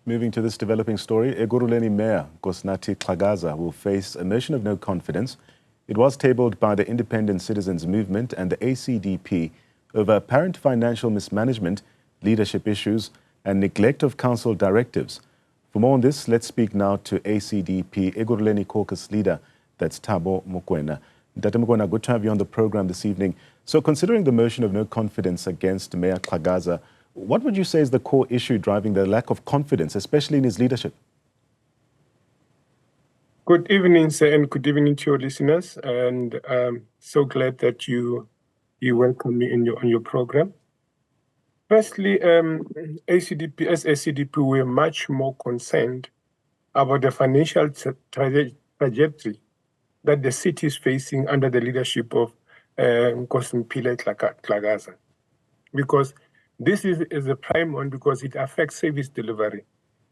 Moving to this developing story, Ekurhuleni Mayor Nkosindiphile Xhakaza will face a motion of no confidence. It was tabled by the Independent Citizens Movement and the ACDP over apparent financial mismanagement, leadership issues, and neglect of council directives. For more on this, let's speak now to ACDP Ekurhuleni caucus leader, that's Tambo Mokoena. Dr. Mokoena, good to have you on the program this evening. So considering the motion of no confidence against Mayor Xhakaza, what would you say is the core issue driving the lack of confidence, especially in his leadership? Good evening, sir, and good evening to your listeners. And I'm so glad that you welcome me on your program. Firstly, as ACDP, we're much more concerned about the financial trajectory that the city is facing under the leadership of Nkosindiphile Xhakaza, because this is a prime one because it affects service delivery.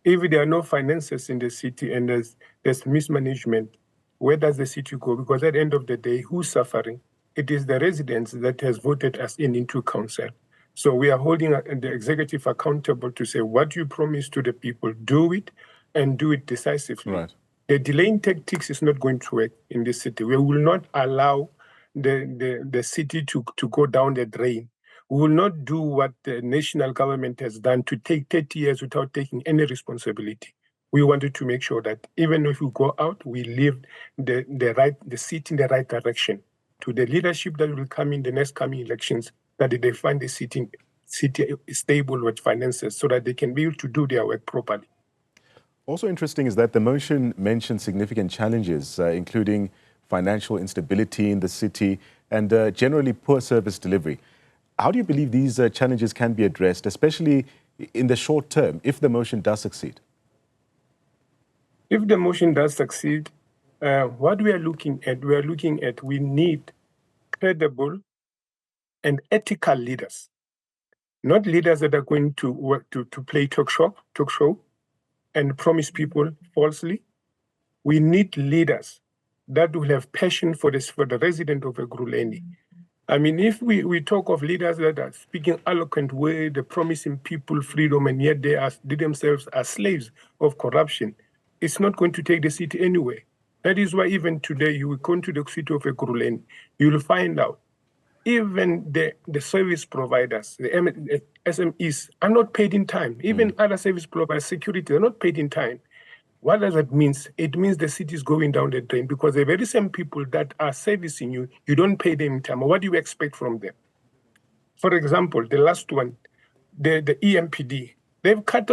If there are no finances in the city and there's mismanagement, where does the city go? Because at the end of the day, who's suffering? It is the residents that has voted us into council. So we are holding the executive accountable to say, what you promise to the people, do it and do it decisively. Right. The delaying tactics is not going to work in this city. We will not allow the city to go down the drain. We will not do what the national government has done to take 30 years without taking any responsibility. We wanted to make sure that even if we go out, we leave the city in the right direction to the leadership that will come in the next coming elections, that they find the city stable with finances so that they can be able to do their work properly. Also interesting is that the motion mentions significant challenges, including financial instability in the city and generally poor service delivery. How do you believe these challenges can be addressed, especially in the short term, if the motion does succeed? If the motion does succeed, what we are looking at, we need credible and ethical leaders, not leaders that are going to work to play talk show and promise people falsely. We need leaders that will have passion for the resident of Ekurhuleni. I mean, if we talk of leaders that are speaking eloquent way, they're promising people freedom, and yet they themselves are slaves of corruption, it's not going to take the city anywhere. That is why even today, you will go to the city of Ekurhuleni, you will find out even the service providers, the SMEs, are not paid in time. Even other service providers, security, are not paid in time. What does that mean? It means the city is going down the drain because the very same people that are servicing you, you don't pay them in time. What do you expect from them? For example, the last one, the EMPD, they have cut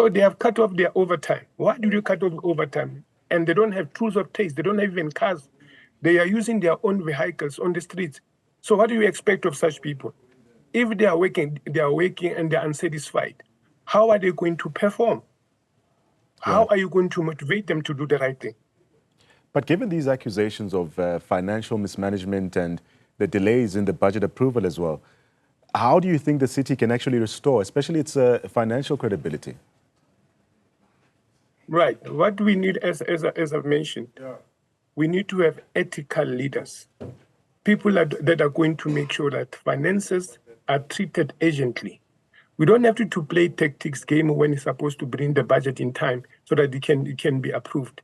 off their overtime. Why do you cut off overtime? And they don't have tools of taste. They don't have even cars. They are using their own vehicles on the streets. So what do you expect of such people? If they are working and they're unsatisfied, how are they going to perform? How are you going to motivate them to do the right thing? But given these accusations of financial mismanagement and the delays in the budget approval as well, how do you think the city can actually restore, especially its financial credibility? Right. What we need, as I've mentioned, we need to have ethical leaders, people that are going to make sure that finances are treated urgently. We don't have to play tactics game when it's supposed to bring the budget in time so that it can be approved.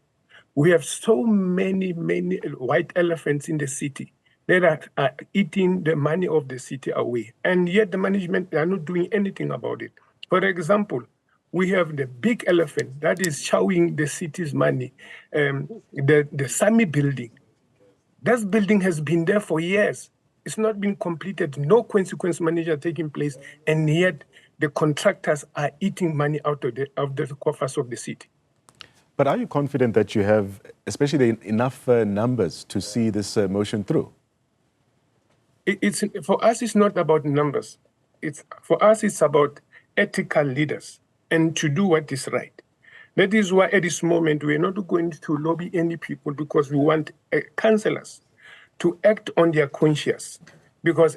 We have so many white elephants in the city that are eating the money of the city away, and yet the management are not doing anything about it. For example, we have the big elephant that is showing the city's money, the Sami building. That building has been there for years. It's not been completed, no consequence management taking place, and yet the contractors are eating money out of the coffers of the city. But are you confident that you have, especially enough numbers to see this motion through? For us, it's not about numbers. For us, it's about ethical leaders and to do what is right. That is why at this moment, we're not going to lobby any people because we want councillors to act on their conscience. Because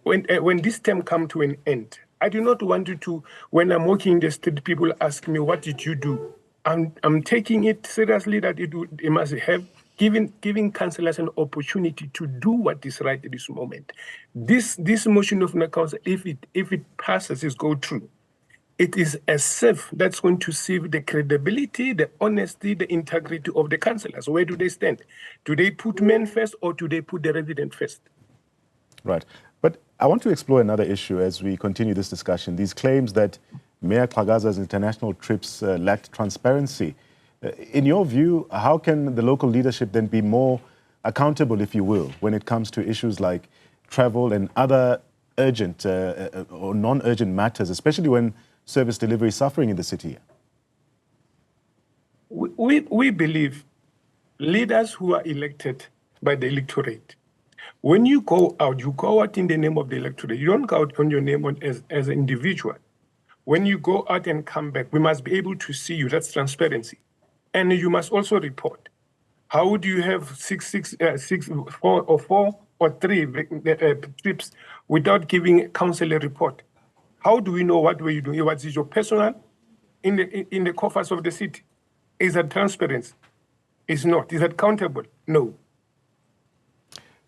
when this term comes to an end, I do not want you to, when I'm walking in the street, people ask me, what did you do? I'm taking it seriously that it must have giving councillors an opportunity to do what is right at this moment. This motion of the council, if it passes, is go through. it is a sieve that's going to sieve the credibility, the honesty, the integrity of the councillors. Where do they stand? Do they put men first or do they put the resident first? Right. But I want to explore another issue as we continue this discussion. These claims that Mayor Xhakaza's international trips lacked transparency. In your view, how can the local leadership then be more accountable, if you will, when it comes to issues like travel and other urgent or non-urgent matters, especially when service delivery is suffering in the city? We believe leaders who are elected by the electorate, when you go out in the name of the electorate. You don't go out on your name as an individual. When you go out and come back, we must be able to see you. That's transparency. And you must also report. How would you have four or three trips without giving council a report? How do we know what were you doing? What is your personal in the coffers of the city? Is that transparency? It's not. Is that countable? No.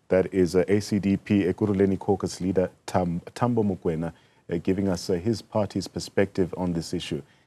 That is ACDP Ekurhuleni caucus leader Tambo Mokoena giving us his party's perspective on this issue.